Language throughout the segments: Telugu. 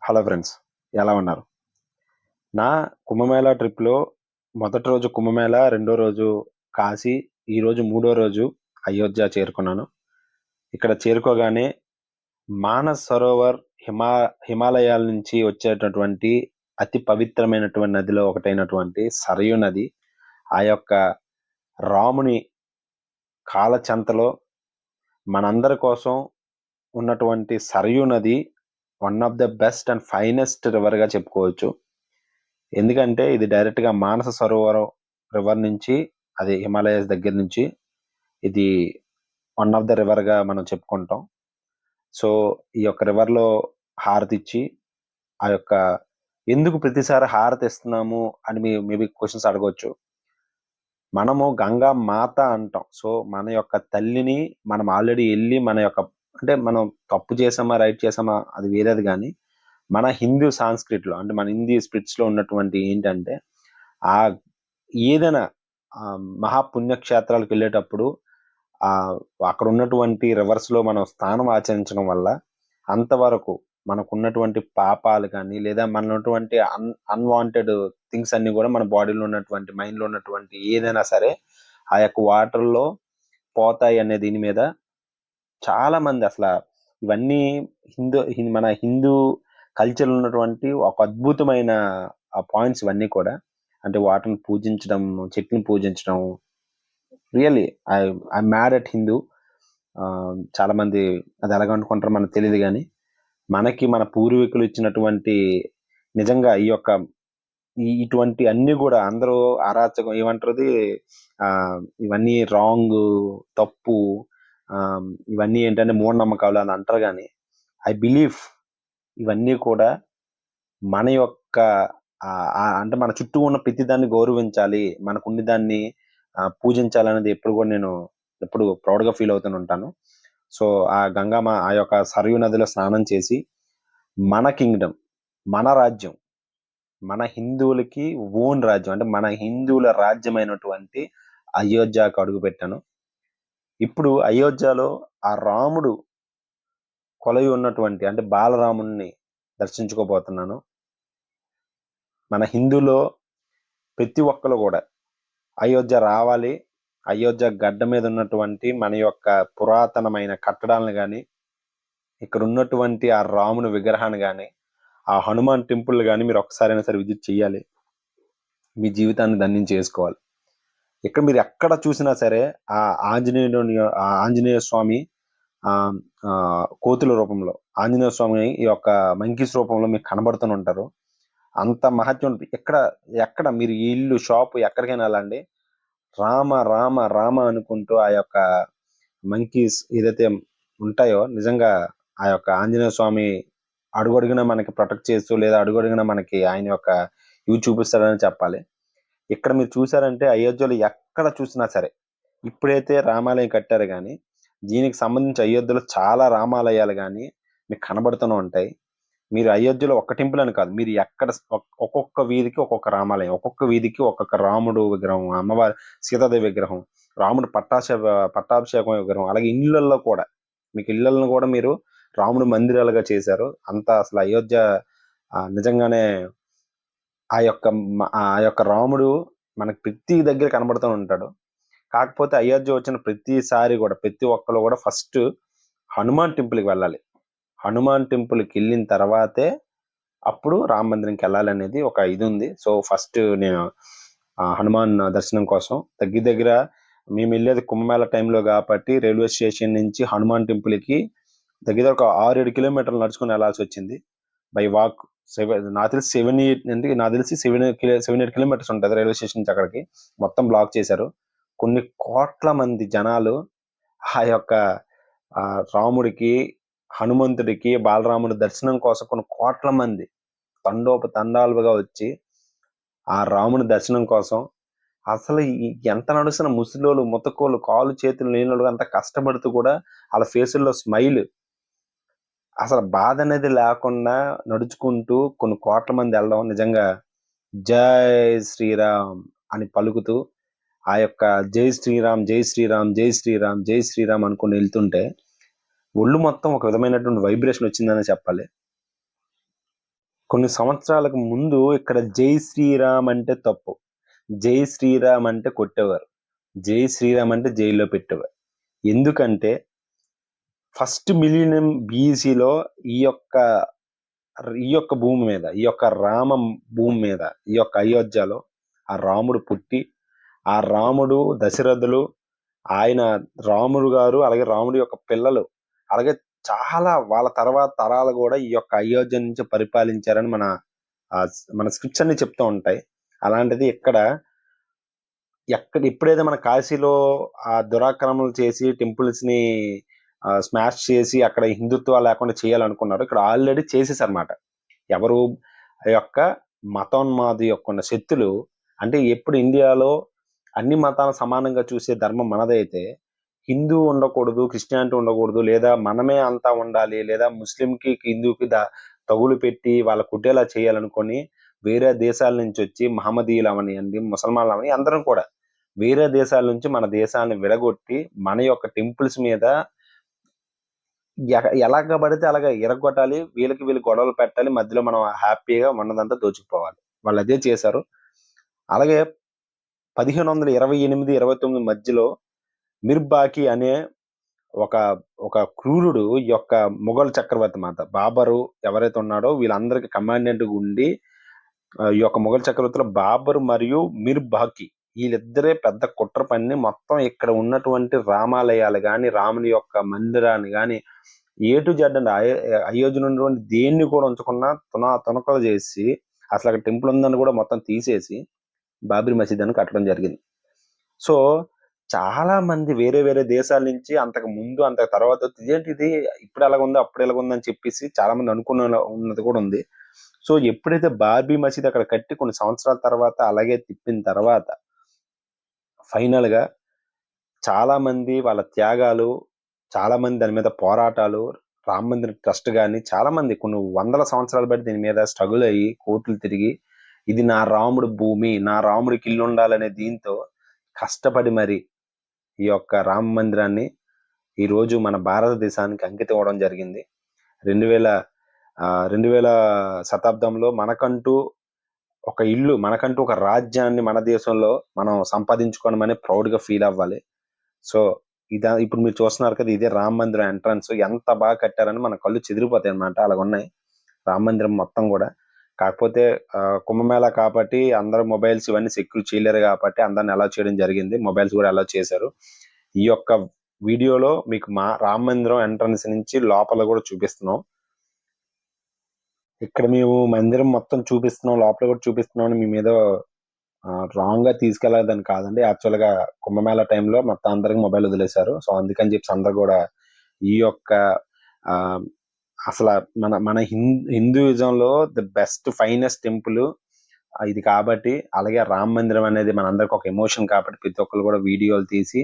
హలో ఫ్రెండ్స్, ఎలా ఉన్నారు? నా కుంభమేళా ట్రిప్‌లో మొదటి రోజు కుంభమేళా, రెండో రోజు కాశీ, ఈరోజు మూడో రోజు అయోధ్య చేరుకున్నాను. ఇక్కడ చేరుకోగానే మానస్ సరోవర్ హిమాలయాల నుంచి వచ్చేటటువంటి అతి పవిత్రమైనటువంటి నదిలో ఒకటైనటువంటి సరయూ నది, ఆ యొక్క రాముని కాలచెంతలో మనందరి కోసం ఉన్నటువంటి సరయూ నది one of the best and finest రివర్‌గా చెప్పుకోవచ్చు. ఎందుకంటే ఇది డైరెక్ట్‌గా మానస సరోవరం రివర్ నుంచి, అది హిమాలయాస్ దగ్గర నుంచి ఇది వన్ ఆఫ్ ద రివర్‌గా మనం చెప్పుకుంటాం. సో, ఈ యొక్క రివర్‌లో హారతిచ్చి, ఆ యొక్క ఎందుకు ప్రతిసారి హారతిస్తున్నాము అని మేబీ క్వెషన్స్ అడగొచ్చు. మనము గంగా మాత అంటాం. సో, మన యొక్క తల్లిని మనం ఆల్రెడీ ఎళ్లి మన యొక్క అంటే మనం తప్పు చేశామా, రైట్ చేశామా అది వేరేది గానీ, మన హిందూ సాంస్క్రిట్‌లో అంటే మన హిందీ స్పిరిట్స్‌లో ఉన్నటువంటి ఏంటంటే, ఆహ్, ఏదైనా మహాపుణ్యక్షేత్రాలకెళ్ళేటప్పుడు ఆహ్, అక్కడున్నటువంటి రివర్స్‌లో మనం స్నానం ఆచరించడం వల్ల అంతవరకు మనకున్నటువంటి పాపాలు కానీ, లేదా మనలో ఉన్నటువంటి అన్‌వాంటెడ్ థింగ్స్ అన్నీ గూడా మన బాడీలో ఉన్నటువంటి, మైండ్‌లో ఉన్నటువంటి ఏదైనా సరే, ఆ యొక్క వాటర్‌లో పోతాయి అనే దీని మీద చాలామంది ఇవన్నీ మన హిందూ కల్చర్‌లో ఉన్నటువంటి ఒక అద్భుతమైన పాయింట్స్ ఇవన్నీ కూడా. అంటే వాటర్‌ని పూజించడం, చెట్టుని పూజించడం. Really I I'm mad at Hindu. చాలామంది అది ఎలాగనుకుంటారో మనకు తెలీదు గానీ, మనకి మన పూర్వీకులు ఇచ్చినటువంటి నిజంగా ఈ యొక్క ఇటువంటి అన్నీ గూడా అందరూ అరాచకం ఏమంటారది ఇవన్నీ రాంగు, తప్పు, ఇవన్నీ ఏంటంటే మూఢనమ్మకాలు అని అంటారు గానీ, ఐ బిలీవ్ ఇవన్నీ కూడా మన యొక్క అంటే మన చుట్టూ ఉన్న ప్రతి దాన్ని గౌరవించాలి. మనకున్న దాన్ని పూజించాలనేది ఎప్పుడు గూడా నేను ఎప్పుడు ప్రౌడ్‌గా ఫీల్ అవుతూనే ఉంటాను. సో, ఆ యొక్క సరయూ నదిలో స్నానం చేసి, మన కింగ్‌డమ్, మన రాజ్యం, మన హిందువులకి ఓన్ రాజ్యం. అంటే మన హిందువుల రాజ్యమైనటువంటి అయోధ్యకు అడుగుపెట్టాను. ఇప్పుడు అయోధ్యలో ఆ రాముడు కొలువై ఉన్నటువంటి అంటే బాలరాముడిని దర్శించుకోబోతున్నాను. మన హిందూలో ప్రతి ఒక్కళ్ళు గూడా అయోధ్య రావాలి. అయోధ్య గడ్డ మీద ఉన్నటువంటి మన యొక్క పురాతనమైన కట్టడాలను గాని, ఇక్కడున్నటువంటి ఆ రాముని విగ్రహాన్ని గాని, ఆ హనుమాన్ టెంపుల్ గాని మీరు ఒక్కసారైనా సరే విజిట్ చేయాలి. మీ జీవితాన్ని ధన్యం చేసుకోవాలి. ఇక్కడ మీరు ఎక్కడ చూసినా సరే ఆ ఆంజనేయ స్వామి ఆహ్, కోతుల రూపంలో ఆంజనేయ స్వామి ఈ యొక్క మంకీస్ రూపంలో మీకు కనబడుతూనే ఉంటారు. అంత మహత్యం ఎక్కడ మీరు ఈ ఇల్లు, షాపు ఎక్కడికైనా ఎళ్ళండి. రామ, రామ, రామ అనుకుంటూ ఆ యొక్క మంకీస్ ఏదైతే ఉంటాయో నిజంగా ఆ యొక్క ఆంజనేయ స్వామి అడుగడుగునా మనకి ప్రొటెక్ట్ చేస్తూ లేదా అడుగడుగునా మనకి ఆయన యొక్క ఇవి చూపిస్తాడని చెప్పాలి. ఇక్కడ మీరు చూసారంటే అయోధ్యలో ఎక్కడ చూసినా సరే, ఇప్పుడైతే రామాలయం కట్టారు గానీ, దీనికి సంబంధించి అయోధ్యలో చాలా రామాలయాలు గానీ మీకు కనబడుతూనే ఉంటాయి. మీరు అయోధ్యలో ఒక్క టెంపుల్ అని కాదు. మీరు ఎక్కడ ఒక్కొక్క వీధికి ఒక్కొక్క రామాలయం. ఒక్కొక్క వీధికి ఒక్కొక్క రాముడు విగ్రహం, అమ్మవారి సీతాదేవి విగ్రహం, రాముడు పట్టాభిషేకం విగ్రహం. అలాగే ఇళ్ళల్లో కూడా మీకు ఇళ్ళలను కూడా మీరు రాముడు మందిరాలుగా చేశారు. అంతా అసలు అయోధ్య నిజంగానే ఆ యొక్క రాముడు మనకు ప్రతి దగ్గర కనబడుతూ ఉంటాడు. కాకపోతే అయోధ్య వచ్చిన ప్రతిసారి గూడా ప్రతి ఒక్కళ్ళు గూడా ఫస్ట్ హనుమాన్ టెంపుల్‌కి వెళ్ళాలి. హనుమాన్ టెంపుల్‌కెళ్ళిన తర్వాతే అప్పుడు రామ మందిరంకెళ్ళాలనేది ఒక ఇదుంది. సో, ఫస్ట్ నేను హనుమాన్ దర్శనం కోసం దగ్గర దగ్గర మేమెళ్ళేది కుంభమేళ టైంలో గాబట్టి రైల్వే స్టేషన్ నుంచి హనుమాన్ టెంపుల్‌కి దగ్గర దగ్గర ఒక 6, 7 కిలోమీటర్లు నడుచుకొని ఎళ్ళాల్సొచ్చింది. By walk. నాకు తెలిసి 7, 8 అంటే నాకు తెలిసి 7, 8 కిలోమీటర్స్ ఉంటది రైల్వే స్టేషన్ నుంచి అక్కడికి. మొత్తం బ్లాక్ చేశారు. కొన్ని కోట్ల మంది జనాలు ఆ యొక్క రాముడికి, హనుమంతుడికి, బాలరాముడి దర్శనం కోసం కొన్ని కోట్ల మంది తండోపతండాలుగా వచ్చి, ఆ రాముని దర్శనం కోసం అసలు ఎంత నడుస్తున్న ముసలోళ్ళు, ముతకోళ్ళు, కాళ్ళు చేతులు లేనోళ్ళు అంతా కష్టపడుతూ కూడా ఆళ్ళ ఫేసుల్లో స్మైల్ అసలు బాధనేది లేకుండా నడుచుకుంటూ కొన్ని కోట్ల మంది ఎళ్ళడం నిజంగా జై శ్రీరామ్ అని పలుకుతూ, ఆ యొక్క జై శ్రీరామ్, జై శ్రీరామ్, జై శ్రీరామ్, జై శ్రీరామ్ అనుకుంటూ ఎళ్తుంటే, ఒళ్ళు మొత్తం ఒక విధమైనటువంటి వైబ్రేషన్ వచ్చిందనే చెప్పాలి. కొన్ని సంవత్సరాలకు ముందు ఇక్కడ జై శ్రీరామ్ అంటే తప్పు, జై శ్రీరామ్ అంటే కొట్టేవారు, జై శ్రీరామ్ అంటే జైల్లో పెట్టేవారు. ఎందుకంటే ఫస్ట్ మిలీనియం బీసీలో ఈ యొక్క భూమి మీద, ఈ యొక్క భూమి మీద, ఈ యొక్క అయోధ్యలో ఆ రాముడు పుట్టి, ఆ రాముడు దశరథులు, ఆయన రాముడు గారు, అలాగే రాముడి యొక్క పిల్లలు, అలాగే చాలా వాళ్ళ తర్వాత తరాలు కూడా ఈ యొక్క అయోధ్య నుంచి పరిపాలించారని మన స్క్రిప్ట్స్ అన్ని చెప్తూ ఉంటాయి. అలాంటిది ఎప్పుడైతే మన కాశీలో ఆ దురాక్రమణలు చేసి టెంపుల్స్ ని స్మాష్ చేసి అక్కడ హిందుత్వ లేకుండా చేయాలనుకున్నారు, ఇక్కడ ఆల్రెడీ చేసేసారన్నమాట. ఎవరు యొక్క మతోన్మాది యొక్క శక్తులు, అంటే ఎప్పుడు ఇండియాలో అన్ని మతాలను సమానంగా చూసే ధర్మం మనదైతే హిందూ ఉండకూడదు, క్రిస్టియానిటీ ఉండకూడదు, లేదా మనమే అంతా ఉండాలి, లేదా ముస్లింకి హిందూకి తగులు పెట్టి వాళ్ళ కుట్టేలా చేయాలనుకొని వేరే దేశాల నుంచి వచ్చి మహమ్మదీయులు అవనియండి, ముసల్మాన్లు అవని అందరం కూడా వేరే దేశాల నుంచి మన దేశాన్ని విడగొట్టి మన యొక్క టెంపుల్స్ మీద ఎలాగ పడితే అలాగ ఇరగొట్టాలి, వీళ్ళు గొడవలు పెట్టాలి, మధ్యలో మనం హ్యాపీగా ఉన్నదంతా దోచుకుపోవాలి. వాళ్ళు అదే చేశారు. అలాగే 1528-29 మధ్యలో మిర్బాకి అనే ఒక క్రూరుడు ఈ యొక్క మొఘల్ చక్రవర్తి మాట బాబరు ఎవరైతే ఉన్నాడో వీళ్ళందరికీ కమాండెంట్ ఉండి, ఈ యొక్క మొఘల్ చక్రవర్తిలో బాబర్ మరియు మిర్బాకి వీళ్ళిద్దరే పెద్ద కుట్ర పన్ని మొత్తం ఇక్కడ ఉన్నటువంటి రామాలయాలు గాని, రాముని యొక్క మందిరాన్ని గాని ఏ టు జెడ్ అండి, అయోధ్యలో ఉన్నటువంటి దేన్ని కూడా ఉంచకుండా తునకలు చేసి అసలు అక్కడ టెంపుల్ ఉందని కూడా మొత్తం తీసేసి బాబ్రీ మసీద్ అని కట్టడం జరిగింది. సో చాలా మంది వేరే వేరే దేశాల నుంచి అంతకు ముందు అంతకు తర్వాత ఇదేంటి ఇది ఇప్పుడు ఎలాగ ఉంది అప్పుడు ఎలాగ ఉంది అని చెప్పేసి చాలా మంది అనుకున్న ఉన్నది కూడా ఉంది. సో ఎప్పుడైతే బాబ్రీ మసీద్ అక్కడ కట్టి కొన్ని సంవత్సరాల తర్వాత అలాగే తిప్పిన తర్వాత ఫైనల్ గా చాలా మంది వాళ్ళ త్యాగాలు, చాలా మంది దాని మీద పోరాటాలు, రామ మందిర్ ట్రస్ట్ గాని చాలా మంది కొన్ని వందల సంవత్సరాలు బట్టి దీని మీద స్ట్రగుల్ అయ్యి కోర్టులు తిరిగి ఇది నా రాముడి భూమి, నా రాముడికి ఇల్లు ఉండాలనే దీంతో కష్టపడి మరి ఈ యొక్క రామ మందిరాన్ని ఈ రోజు మన భారతదేశానికి అంకితం ఇవ్వడం జరిగింది. 2000 శతాబ్దంలో మనకంటూ ఒక ఇల్లు, మనకంటూ ఒక రాజ్యాన్ని మన దేశంలో మనం సంపాదించుకోవడమని ప్రౌడ్ గా ఫీల్ అవ్వాలి. సో ఇప్పుడు మీరు చూస్తున్నారు కదా, ఇదే రామ మందిరం ఎంట్రన్స్ ఎంత బాగా కట్టారని మన కళ్ళు చెదిరిపోతాయి అనమాట, అలాగ ఉన్నాయి రామ మందిరం మొత్తం కూడా. కాకపోతే కుంభమేళా కాబట్టి అందరూ మొబైల్స్ ఇవన్నీ సెక్యూర్ చేయలేరు కాబట్టి అందరిని అలౌ చేయడం జరిగింది, మొబైల్స్ కూడా అలౌ చేశారు. ఈ యొక్క వీడియోలో మీకు మా రామ మందిరం ఎంట్రన్స్ నుంచి లోపల కూడా చూపిస్తున్నాం. ఇక్కడ మేము మందిరం మొత్తం చూపిస్తున్నాం, లోపల కూడా చూపిస్తున్నాం అని మీ మీద రాంగ్ గా తీసుకెళ్లదని కాదండి. యాక్చువల్ గా కుంభమేళా టైంలో మొత్తం అందరికి మొబైల్ వదిలేశారు. సో అందుకని చెప్పి అందరు కూడా ఈ యొక్క అసలు మన హిందూయిజంలో ది బెస్ట్ ఫైనెస్ట్ టెంపుల్ ఇది కాబట్టి, అలాగే రామ మందిరం అనేది మనందరికి ఒక ఎమోషన్ కాబట్టి ప్రతి ఒక్కరు కూడా వీడియోలు తీసి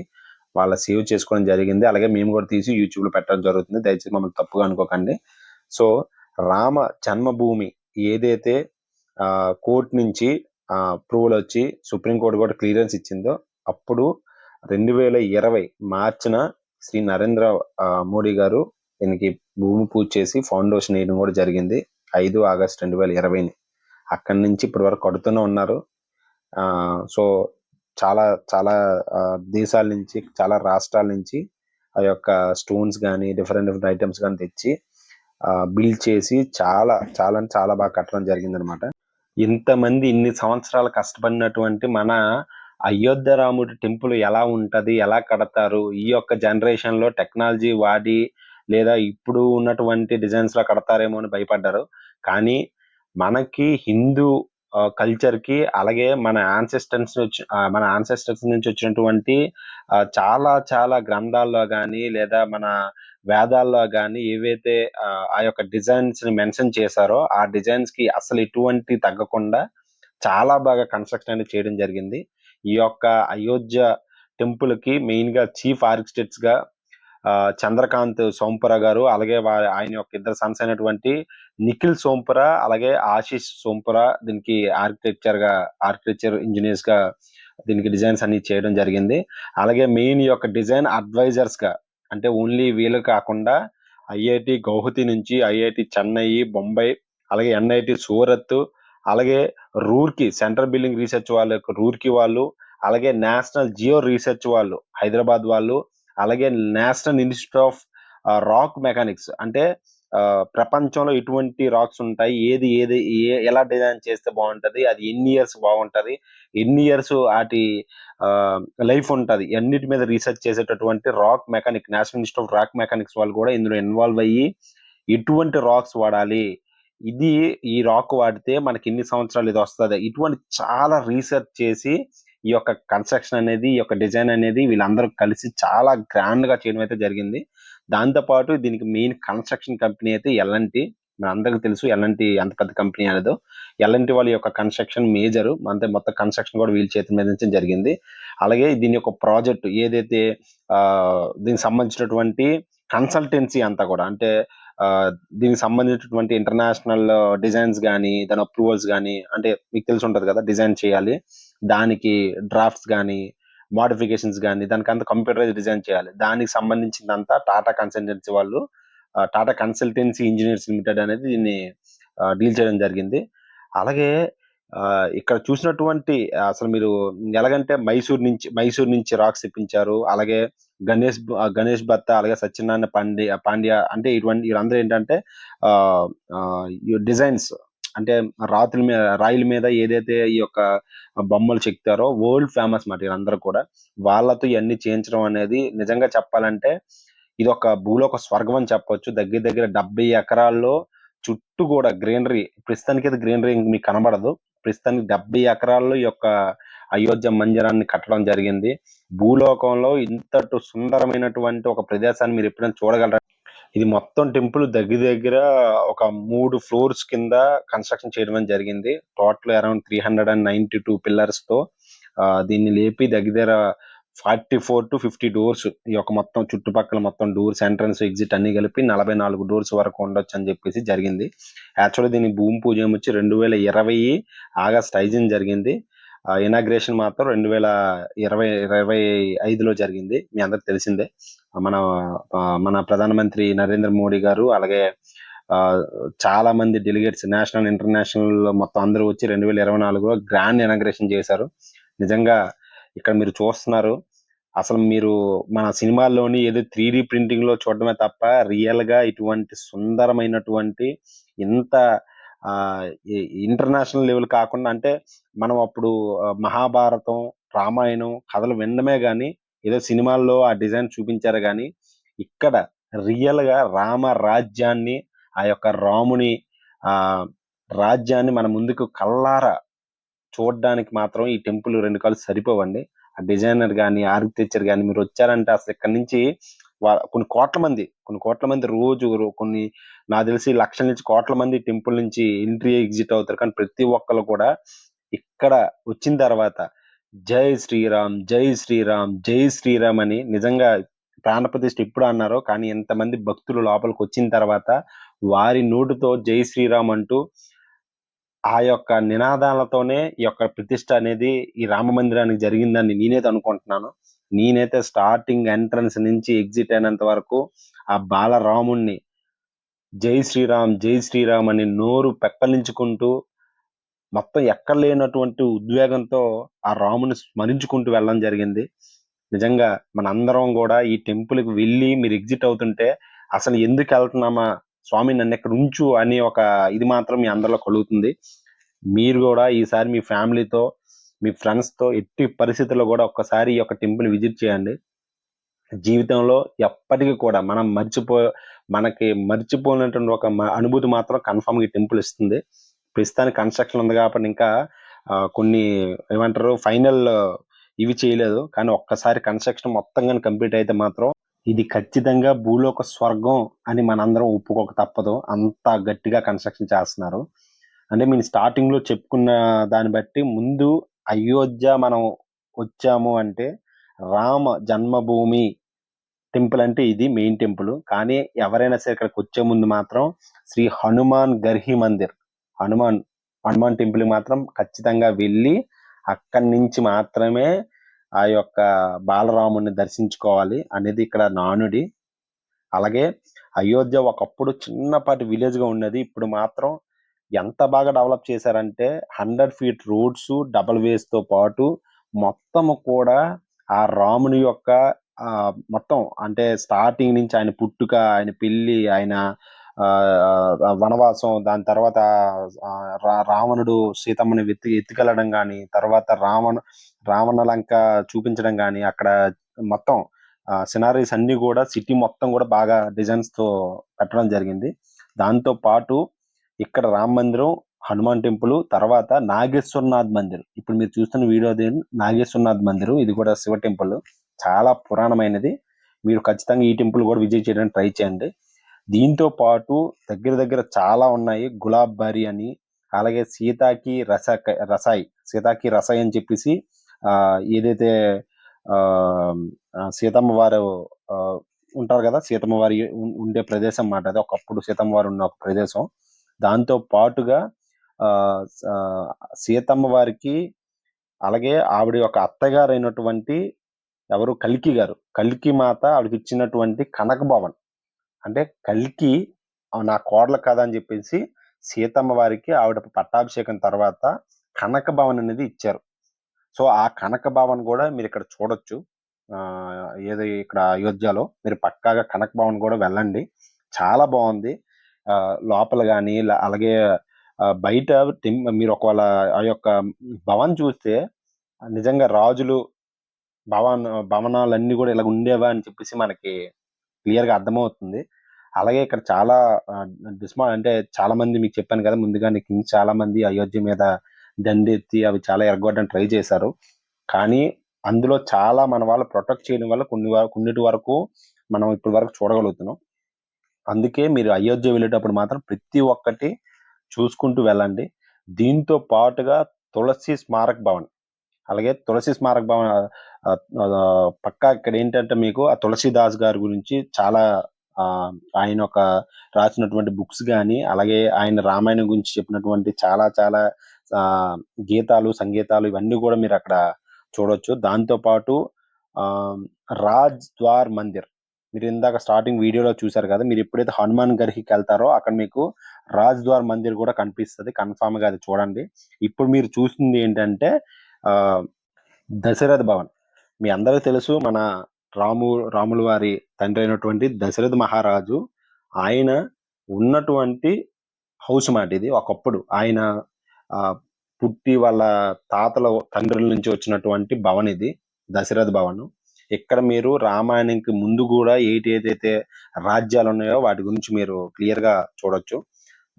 వాళ్ళ సేవ్ చేసుకోవడం జరిగింది. అలాగే మేము కూడా తీసి యూట్యూబ్ లో పెట్టడం జరుగుతుంది, దయచేసి మమ్మల్ని తప్పుగా అనుకోకండి. సో రామ జన్మభూమి ఏదైతే కోర్టు నుంచి అప్రూవల్ వచ్చి సుప్రీంకోర్టు కూడా క్లియరెన్స్ ఇచ్చిందో అప్పుడు 2020 మార్చిన శ్రీ నరేంద్ర మోడీ గారు దీనికి భూమి పూజ చేసి ఫౌండేషన్ వేయడం కూడా జరిగింది 5 ఆగస్టు 2020ని. అక్కడి నుంచి ఇప్పటి వరకు కడుతూనే ఉన్నారు. సో చాలా చాలా దేశాల నుంచి, చాలా రాష్ట్రాల నుంచి ఆ యొక్క స్టోన్స్ కానీ డిఫరెంట్ ఐటమ్స్ కానీ తెచ్చి బిల్డ్ చేసి చాలా చాలా చాలా బాగా కట్టడం జరిగింది అనమాట. ఇంతమంది ఇన్ని సంవత్సరాలు కష్టపడినటువంటి మన అయోధ్య రాముడి టెంపుల్ ఎలా ఉంటది, ఎలా కడతారు, ఈ యొక్క జనరేషన్ లో టెక్నాలజీ వాడి లేదా ఇప్పుడు ఉన్నటువంటి డిజైన్స్ లో కడతారేమో అని భయపడ్డారు. కానీ మనకి హిందూ కల్చర్ కి అలాగే మన ఆన్సెస్టర్స్ నుంచి వచ్చినటువంటి చాలా చాలా గ్రంథాల్లో గాని లేదా మన వేదాల్లో గాని ఏవైతే ఆ యొక్క డిజైన్స్ ని మెన్షన్ చేశారో ఆ డిజైన్స్ కి అసలు ఎటువంటి తగ్గకుండా చాలా బాగా కన్స్ట్రక్షన్ అనేది చేయడం జరిగింది. ఈ యొక్క అయోధ్య టెంపుల్ కి మెయిన్ గా చీఫ్ ఆర్కిటెక్ట్స్ గా చంద్రకాంత్ సోంపుర గారు, అలాగే ఆయన యొక్క ఇద్దరు సన్స్ అయినటువంటి నిఖిల్ సోంపుర అలాగే ఆశీష్ సోంపుర దీనికి ఆర్కిటెక్చర్ ఇంజనీర్స్ గా దీనికి డిజైన్స్ అన్ని చేయడం జరిగింది. అలాగే మెయిన్ యొక్క డిజైన్ అడ్వైజర్స్ గా, అంటే ఓన్లీ వీళ్ళు కాకుండా ఐఐటి గౌహతి నుంచి, ఐఐటి చెన్నై, బొంబాయి, అలాగే ఎన్ఐటి సూరత్, అలాగే రూర్కీ సెంట్రల్ బిల్డింగ్ రీసెర్చ్ వాళ్ళ యొక్క రూర్కీ వాళ్ళు, అలాగే నేషనల్ జియో రీసెర్చ్ వాళ్ళు హైదరాబాద్ వాళ్ళు, అలాగే national institute of rock mechanics అంటే ప్రపంచంలో ఎటువంటి రాక్స్ ఉంటాయి, ఏది ఏది ఎలా డిజైన్ చేస్తే బాగుంటది, అది ఎన్ని ఇయర్స్ బాగుంటది, ఎన్ని ఇయర్స్ వాటి లైఫ్ ఉంటది, అన్నిటి మీద రీసెర్చ్ చేసేటటువంటి rock mechanic national institute of rock mechanics వాళ్ళు కూడా ఇందులో ఇన్వాల్వ్ అయ్యి ఎటువంటి రాక్స్ వాడాలి, ఇది ఈ రాక్ వాడితే మనకి ఇన్ని సంవత్సరాలు ఇది వస్తుంది, ఇటువంటి చాలా రీసెర్చ్ చేసి ఈ యొక్క కన్స్ట్రక్షన్ అనేది, ఈ యొక్క డిజైన్ అనేది వీళ్ళందరూ కలిసి చాలా గ్రాండ్ గా చేయడం అయితే జరిగింది. దాంతో పాటు దీనికి మెయిన్ కన్స్ట్రక్షన్ కంపెనీ అయితే ఎల్ఎన్టీ. మన అందరికి తెలుసు ఎల్ఎన్టీ ఎంత పెద్ద కంపెనీ అనేదో. ఎల్ఎన్టీ వాళ్ళ యొక్క కన్స్ట్రక్షన్ మేజర్, అంతే మొత్తం కన్స్ట్రక్షన్ కూడా వీళ్ళ చేతుల మీద నుంచి జరిగింది. అలాగే దీని యొక్క ప్రాజెక్ట్ ఏదైతే దీనికి సంబంధించినటువంటి కన్సల్టెన్సీ అంతా కూడా అంటే దీనికి సంబంధించినటువంటి ఇంటర్నేషనల్ డిజైన్స్ కానీ, దాని అప్రూవల్స్ కానీ, అంటే మీకు తెలిసి ఉంటుంది కదా డిజైన్ చేయాలి, దానికి డ్రాఫ్ట్స్ కానీ, మోడిఫికేషన్స్ కానీ, దానికి అంతా కంప్యూటరైజ్ డిజైన్ చేయాలి, దానికి సంబంధించిందంతా టాటా కన్సల్టెన్సీ వాళ్ళు, టాటా కన్సల్టెన్సీ ఇంజనీర్స్ లిమిటెడ్ అనేది దీన్ని డీల్ చేయడం జరిగింది. అలాగే ఇక్కడ చూసినటువంటి అసలు మీరు ఎలాగంటే మైసూర్ నుంచి రాక్స్ తెప్పించారు. అలాగే గణేష్ భత్త, అలాగే సత్యనారాయణ పాండ్య అంటే వీళ్ళందరూ ఏంటంటే డిజైన్స్ అంటే రాయిల మీద ఏదైతే ఈ యొక్క బొమ్మలు చెక్తారో వరల్డ్ ఫేమస్ మాట వీళ్ళందరూ కూడా. వాళ్ళతో ఇవన్నీ చేయించడం అనేది నిజంగా చెప్పాలంటే ఇది ఒక భూలోక స్వర్గం అని చెప్పొచ్చు. దగ్గర దగ్గర 70 ఎకరాల్లో చుట్టూ కూడా గ్రీనరీ, ప్రస్తుతానికి అయితే గ్రీనరీ మీకు కనబడదు. ప్రస్తుతానికి 70 ఎకరాల్లో ఈ యొక్క అయోధ్య మందిరాన్ని కట్టడం జరిగింది. భూలోకంలో ఇంతటి సుందరమైనటువంటి ఒక ప్రదేశాన్ని మీరు ఎప్పుడైనా చూడగలరా? ఇది మొత్తం టెంపుల్ దగ్గర దగ్గర ఒక 3 ఫ్లోర్స్ కింద కన్స్ట్రక్షన్ చేయడం జరిగింది. టోటల్ అరౌండ్ 392 పిల్లర్స్ తో దీన్ని లేపి దగ్గర 44 to 50 డోర్స్, ఈ యొక్క మొత్తం చుట్టుపక్కల మొత్తం డోర్స్, ఎంట్రన్స్, ఎగ్జిట్ అన్ని కలిపి 44 డోర్స్ వరకు ఉండొచ్చు అని చెప్పేసి జరిగింది. యాక్చువల్లీ దీని భూమి పూజ ఏమొచ్చి 2020 ఆగస్ట్ 5 జరిగింది. ఇనాగ్రేషన్ మాత్రం 2025లో జరిగింది. మీ అందరికి తెలిసిందే. మన ప్రధానమంత్రి నరేంద్ర మోడీ గారు, అలాగే చాలా మంది డెలిగేట్స్ నేషనల్ ఇంటర్నేషనల్ మొత్తం అందరూ వచ్చి 2024లో గ్రాండ్ ఇనాగ్రేషన్ చేశారు. నిజంగా ఇక్కడ మీరు చూస్తున్నారు, అసలు మీరు మన సినిమాల్లోని ఏదో 3D ప్రింటింగ్ లో చూడడమే తప్ప రియల్ గా ఇటువంటి సుందరమైనటువంటి ఇంత ఇంటర్నేషనల్ లెవెల్ కాకుండా, అంటే మనం అప్పుడు మహాభారతం, రామాయణం కథలు వినడమే గాని, ఏదో సినిమాల్లో ఆ డిజైన్ చూపించారు గాని, ఇక్కడ రియల్ గా రామ రాజ్యాన్ని, ఆ యొక్క రాముని ఆ రాజ్యాన్ని మన ముందుకు కల్లారా చూడడానికి మాత్రం ఈ టెంపుల్ 2 కాళ్ళు సరిపోవండి. ఆ డిజైనర్ గాని, ఆర్కిటెక్చర్ గాని మీరు వచ్చారంటే అసలు ఇక్కడ నుంచి కొన్ని కోట్ల మంది రోజు కొన్ని, నాకు తెలిసి లక్షల నుంచి కోట్ల మంది టెంపుల్ నుంచి ఎంట్రీ ఎగ్జిట్ అవుతారు. కానీ ప్రతి ఒక్కరు కూడా ఇక్కడ వచ్చిన తర్వాత జై శ్రీరామ్, జై శ్రీరామ్, జై శ్రీరామ్ అని నిజంగా ప్రాణప్రతిష్ఠ ఎప్పుడు అన్నారో, కానీ ఎంతమంది భక్తులు లోపలికి వచ్చిన తర్వాత వారి నోటితో జై శ్రీరామ్ అంటూ ఆ యొక్క నినాదాలతోనే ఈ యొక్క ప్రతిష్ఠ అనేది ఈ రామ మందిరానికి జరిగిందని నేనైతే అనుకుంటున్నాను. నేనైతే స్టార్టింగ్ ఎంట్రన్స్ నుంచి ఎగ్జిట్ అయినంత వరకు ఆ బాలరాముణ్ణి జై శ్రీరామ్, జై శ్రీరామ్ అని నోరు పెక్కలించుకుంటూ మొత్తం ఎక్కడ లేనటువంటి ఉద్వేగంతో ఆ రాముని స్మరించుకుంటూ వెళ్ళడం జరిగింది. నిజంగా మనందరం కూడా ఈ టెంపుల్కి వెళ్ళి మీరు ఎగ్జిట్ అవుతుంటే అసలు ఎందుకు వెళ్తున్నామా స్వామి, నన్ను ఎక్కడ ఉంచు అని ఒక ఇది మాత్రం మీ అందరిలో కలుగుతుంది. మీరు కూడా ఈసారి మీ ఫ్యామిలీతో, మీ ఫ్రెండ్స్ తో ఎట్టి పరిస్థితుల్లో కూడా ఒక్కసారి ఈ యొక్క టెంపుల్ విజిట్ చేయండి. జీవితంలో ఎప్పటికీ కూడా మనకి మర్చిపోయినటువంటి ఒక అనుభూతి మాత్రం కన్ఫర్మ్ గా ఈ టెంపుల్ ఇస్తుంది. ప్రస్తుతానికి కన్స్ట్రక్షన్ ఉంది కాబట్టి ఇంకా కొన్ని ఏమంటారు ఫైనల్ ఇవి చేయలేదు. కానీ ఒక్కసారి కన్స్ట్రక్షన్ మొత్తం కానీ కంప్లీట్ అయితే మాత్రం ఇది ఖచ్చితంగా భూలోక స్వర్గం అని మనందరం ఒప్పుకోక తప్పదు. అంత గట్టిగా కన్స్ట్రక్షన్ చేస్తున్నారు. అంటే మేము స్టార్టింగ్ లో చెప్పుకున్న దాన్ని బట్టి ముందు అయోధ్య మనం వచ్చాము అంటే రామ జన్మభూమి టెంపుల్ అంటే ఇది మెయిన్ టెంపుల్. కానీ ఎవరైనా సరే ఇక్కడికి వచ్చే ముందు మాత్రం శ్రీ హనుమాన్ గర్హి మందిర్, హనుమాన్ టెంపుల్ మాత్రం ఖచ్చితంగా వెళ్ళి అక్కడి నుంచి మాత్రమే ఆ యొక్క బాలరాముని దర్శించుకోవాలి అనేది ఇక్కడ నానుడి. అలాగే అయోధ్య ఒకప్పుడు చిన్నపాటి విలేజ్ గా ఉన్నది. ఇప్పుడు మాత్రం ఎంత బాగా డెవలప్ చేశారంటే 100 ఫీట్ రోడ్స్, డబుల్ వేస్‌తో పాటు మొత్తము కూడా ఆ రాముని యొక్క మొత్తం అంటే స్టార్టింగ్ నుంచి ఆయన పుట్టుక, ఆయన పెళ్లి, ఆయన వనవాసం, దాని తర్వాత రావణుడు సీతమ్మని ఎత్తుకెళ్ళడం గాని, తర్వాత రావణ లంక చూపించడం గాని, అక్కడ మొత్తం సినారీస్ అన్ని కూడా సిటీ మొత్తం కూడా బాగా డిజైన్స్‌తో పెట్టడం జరిగింది. దాంతో పాటు ఇక్కడ రామ మందిరం, హనుమాన్ టెంపుల్, తర్వాత నాగేశ్వరనాథ్ మందిర్. ఇప్పుడు మీరు చూస్తున్న వీడియోది నాగేశ్వరనాథ్ మందిరం. ఇది కూడా శివ టెంపుల్. చాలా పురాణమైనది. మీరు ఖచ్చితంగా ఈ టెంపుల్ కూడా విజిట్ చేయడానికి ట్రై చేయండి. దీంతో పాటు దగ్గర దగ్గర చాలా ఉన్నాయి. గులాబ్ బారి అని, అలాగే సీతాకి రసాయి అని చెప్పేసి ఏదైతే సీతమ్మ వారు ఉంటారు కదా, సీతమ్మ వారి ఉండే ప్రదేశం మాట అది. ఒకప్పుడు సీతమ్మ వారు ఉన్న ఒక ప్రదేశం. దాంతో పాటుగా సీతమ్మ వారికి అలాగే ఆవిడ యొక్క అత్తగారు అయినటువంటి ఎవరు, కల్కి మాత ఆవిడకి ఇచ్చినటువంటి కనక భవన్, అంటే కల్కి నా కోడలు కదా అని చెప్పేసి సీతమ్మ వారికి ఆవిడ పట్టాభిషేకం తర్వాత కనక భవన్ అనేది ఇచ్చారు. సో ఆ కనక భవన్ కూడా మీరు ఇక్కడ చూడొచ్చు. ఏది ఇక్కడ అయోధ్యలో మీరు పక్కాగా కనక భవన్ కూడా వెళ్ళండి. చాలా బాగుంది. లోపల కానీ అలాగే బయట మీరు ఒకవేళ ఆ యొక్క భవన్ చూస్తే నిజంగా రాజులు భవనాలన్నీ కూడా ఇలా ఉండేవా అని చెప్పేసి మనకి క్లియర్ గా అర్థమవుతుంది. అలాగే ఇక్కడ చాలా అంటే చాలా మంది, మీకు చెప్పాను కదా ముందుగానే, కింగ్స్ చాలా మంది అయోధ్య మీద దండెత్తి అవి చాలా ఎరగొట్టడానికి ట్రై చేశారు. కానీ అందులో చాలా మన వాళ్ళు ప్రొటెక్ట్ చేయడం వల్ల కొన్నిటి వరకు మనం ఇప్పటి వరకు చూడగలుగుతున్నాం. అందుకే మీరు అయోధ్య వెళ్ళేటప్పుడు మాత్రం ప్రతి ఒక్కటి చూసుకుంటూ వెళ్ళండి. దీంతో పాటుగా తులసి స్మారక భవన్, అలాగే తులసి స్మారక భవన్ పక్కా ఇక్కడ ఏంటంటే మీకు ఆ తులసిదాస్ గారి గురించి చాలా ఆయన ఒక రాసినటువంటి బుక్స్ కానీ, అలాగే ఆయన రామాయణం గురించి చెప్పినటువంటి చాలా చాలా గీతాలు, సంగీతాలు ఇవన్నీ కూడా మీరు అక్కడ చూడొచ్చు. దాంతో పాటు రాజ్ ద్వార్ మందిర్, మీరు ఇందాక స్టార్టింగ్ వీడియోలో చూసారు కదా, మీరు ఎప్పుడైతే హనుమాన్ గర్హికి వెళ్తారో అక్కడ మీకు రాజ్ ద్వార్ మందిర్ కూడా కనిపిస్తుంది. కన్ఫామ్ గా అది చూడండి. ఇప్పుడు మీరు చూస్తుంది ఏంటంటే దశరథ భవన్. మీ అందరికీ తెలుసు, మన రాముల వారి తండ్రి అయినటువంటి దశరథ మహారాజు ఆయన ఉన్నటువంటి హౌస్ మాట ఇది. ఒకప్పుడు ఆయన పుట్టి వాళ్ళ తాతల తండ్రుల నుంచి వచ్చినటువంటి భవన్ ఇది, దశరథ భవన్. ఇక్కడ మీరు రామాయణంకి ముందు కూడా ఏదైతే రాజ్యాలు ఉన్నాయో వాటి గురించి మీరు క్లియర్ గా చూడొచ్చు.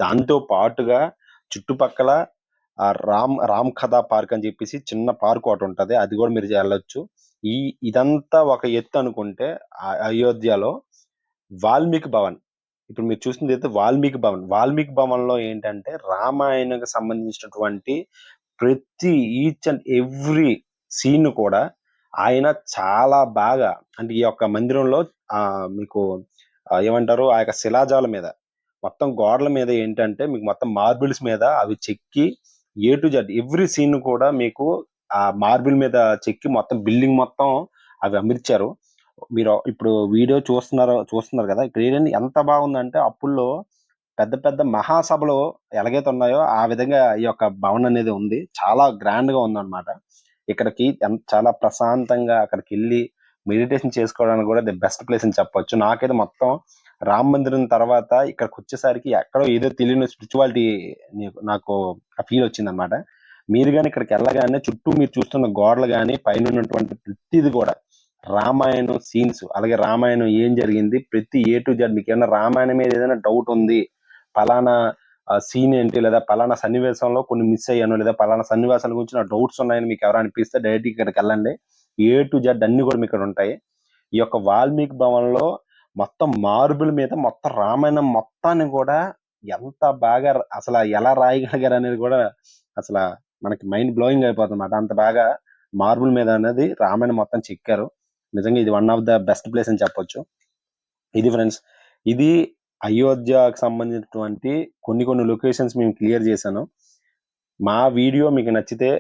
దాంతో పాటుగా చుట్టుపక్కల రామ్ కథా పార్క్ అని చెప్పేసి చిన్న పార్క్ ఒకటి ఉంటది, అది కూడా మీరు వెళ్ళొచ్చు. ఇదంతా ఒక ఎత్తు అనుకుంటే అయోధ్యలో వాల్మీకి భవన్, ఇప్పుడు మీరు చూసింది అయితే వాల్మీకి భవన్ లో ఏంటంటే రామాయణకు సంబంధించినటువంటి ప్రతి ఈచ్ అండ్ ఎవ్రీ సీన్ కూడా ఆయన చాలా బాగా, అంటే ఈ యొక్క మందిరంలో మీకు ఏమంటారు, ఆ యొక్క శిలాజాల మీద మొత్తం గోడల మీద ఏంటంటే మీకు మొత్తం మార్బుల్స్ మీద అవి చెక్కి A to Z every scene కూడా మీకు ఆ మార్బుల్ మీద చెక్కి మొత్తం బిల్డింగ్ మొత్తం అవి అమర్చారు. మీరు ఇప్పుడు వీడియో చూస్తున్నారు కదా, ఇక్కడ ఏంటంటే ఎంత బాగుందంటే అప్పుల్లో పెద్ద పెద్ద మహాసభలు ఎలాగైతే ఉన్నాయో ఆ విధంగా ఈ యొక్క భవన్ అనేది ఉంది. చాలా గ్రాండ్ గా ఉందన్నమాట. ఇక్కడికి చాలా ప్రశాంతంగా అక్కడికి వెళ్ళి మెడిటేషన్ చేసుకోవడానికి కూడా ది బెస్ట్ ప్లేస్ అని చెప్పొచ్చు. నాకైతే మొత్తం రామ మందిరం తర్వాత ఇక్కడికి వచ్చేసరికి ఎక్కడో ఏదో తెలియని స్పిరిచువాలిటీ నాకు ఆ ఫీల్ వచ్చింది అనమాట. మీరు కానీ ఇక్కడికి వెళ్ళగానే చుట్టూ మీరు చూస్తున్న గోడలు కానీ పైన ఉన్నటువంటి ప్రతిది కూడా రామాయణం సీన్స్, అలాగే రామాయణం ఏం జరిగింది ప్రతి ఏ టు జెడ్, మీకు ఏమైనా రామాయణం మీద ఏదైనా డౌట్ ఉంది, పలానా సీన్ ఏంటి, లేదా పలానా సన్నివేశంలో కొన్ని మిస్ అయ్యాను, లేదా పలానా సన్నివేశాల గురించి నా డౌట్స్ ఉన్నాయని మీకు ఎవరు అనిపిస్తే డైరెక్ట్ ఇక్కడికి వెళ్ళండి. ఏ టు జెడ్ అన్ని కూడా మీకు ఇక్కడ ఉంటాయి. ఈ యొక్క వాల్మీకి భవన్ లో మొత్తం మార్బుల్ మీద మొత్తం రామాయణం మొత్తాన్ని కూడా ఎంత బాగా అసలు ఎలా రాయగలిగారు అనేది కూడా అసలు మనకి మైండ్ బ్లోయింగ్ అయిపోతుంది అన్నమాట. అంత బాగా మార్బుల్ మీద అనేది రామాయణం మొత్తం చెక్కారు. నిజంగా ఇది one of the best place అని చెప్పొచ్చు. ఇది ఫ్రెండ్స్, ఇది అయోధ్యకు సంబంధించినటువంటి కొన్ని లొకేషన్స్ మేము క్లియర్ చేశాను. మా వీడియో మీకు నచ్చితే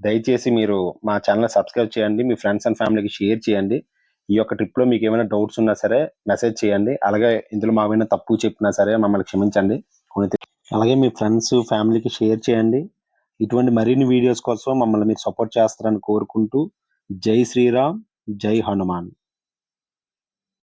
దయచేసి మీరు మా ఛానల్ సబ్స్క్రైబ్ చేయండి, మీ ఫ్రెండ్స్ అండ్ ఫ్యామిలీకి షేర్ చేయండి. ఈ యొక్క ట్రిప్ లో మీకు ఏమైనా డౌట్స్ ఉన్నా సరే మెసేజ్ చేయండి. అలాగే ఇందులో మా ఏమైనా తప్పు చెప్పినా సరే మమ్మల్ని క్షమించండి. అలాగే మీ ఫ్రెండ్స్, ఫ్యామిలీకి షేర్ చేయండి. ఇటువంటి మరిన్ని వీడియోస్ కోసం మమ్మల్ని మీరు సపోర్ట్ చేస్తారని కోరుకుంటూ జై శ్రీరామ్, జై హనుమాన్.